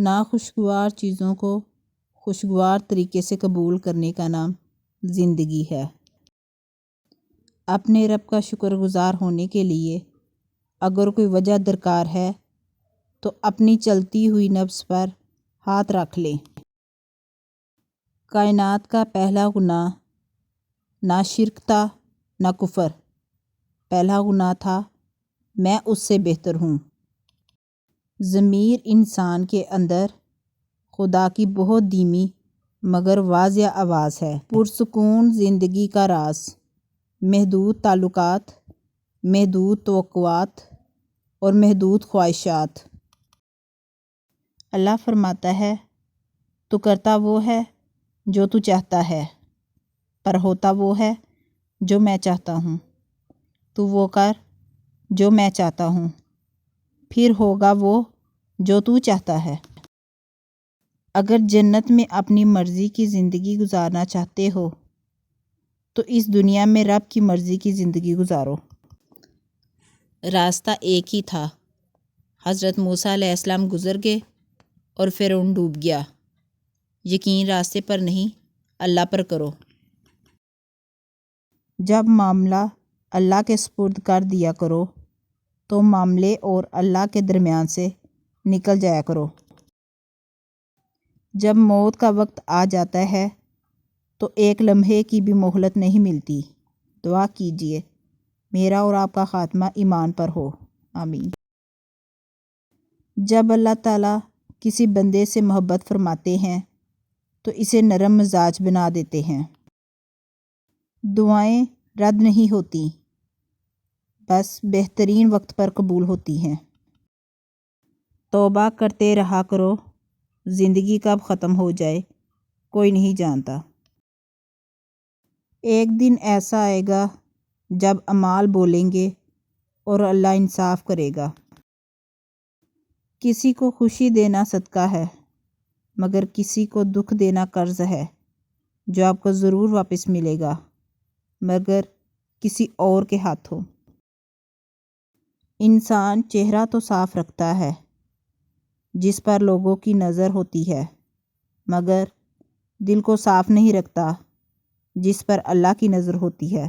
ناخوشگوار چیزوں کو خوشگوار طریقے سے قبول کرنے کا نام زندگی ہے۔ اپنے رب کا شکر گزار ہونے کے لیے اگر کوئی وجہ درکار ہے تو اپنی چلتی ہوئی نفس پر ہاتھ رکھ لیں۔ کائنات کا پہلا گناہ نہ شرک تھا نہ کفر، پہلا گناہ تھا میں اس سے بہتر ہوں۔ ضمیر انسان کے اندر خدا کی بہت دھیمی مگر واضح آواز ہے۔ پرسکون زندگی کا راز، محدود تعلقات، محدود توقعات اور محدود خواہشات۔ اللہ فرماتا ہے تو کرتا وہ ہے جو تو چاہتا ہے، پر ہوتا وہ ہے جو میں چاہتا ہوں۔ تو وہ کر جو میں چاہتا ہوں، پھر ہوگا وہ جو تو چاہتا ہے۔ اگر جنت میں اپنی مرضی کی زندگی گزارنا چاہتے ہو تو اس دنیا میں رب کی مرضی کی زندگی گزارو۔ راستہ ایک ہی تھا، حضرت موسیٰ علیہ السلام گزر گئے اور فرعون ڈوب گیا۔ یقین راستے پر نہیں، اللہ پر کرو۔ جب معاملہ اللہ کے سپرد کر دیا کرو تو معاملے اور اللہ کے درمیان سے نکل جایا کرو۔ جب موت کا وقت آ جاتا ہے تو ایک لمحے کی بھی مہلت نہیں ملتی۔ دعا کیجیے میرا اور آپ کا خاتمہ ایمان پر ہو، آمین۔ جب اللہ تعالیٰ کسی بندے سے محبت فرماتے ہیں تو اسے نرم مزاج بنا دیتے ہیں۔ دعائیں رد نہیں ہوتی، بس بہترین وقت پر قبول ہوتی ہیں۔ توبہ کرتے رہا کرو، زندگی کب ختم ہو جائے کوئی نہیں جانتا۔ ایک دن ایسا آئے گا جب اعمال بولیں گے اور اللہ انصاف کرے گا۔ کسی کو خوشی دینا صدقہ ہے، مگر کسی کو دکھ دینا قرض ہے جو آپ کو ضرور واپس ملے گا، مگر کسی اور کے ہاتھوں۔ انسان چہرہ تو صاف رکھتا ہے جس پر لوگوں کی نظر ہوتی ہے، مگر دل کو صاف نہیں رکھتا جس پر اللہ کی نظر ہوتی ہے۔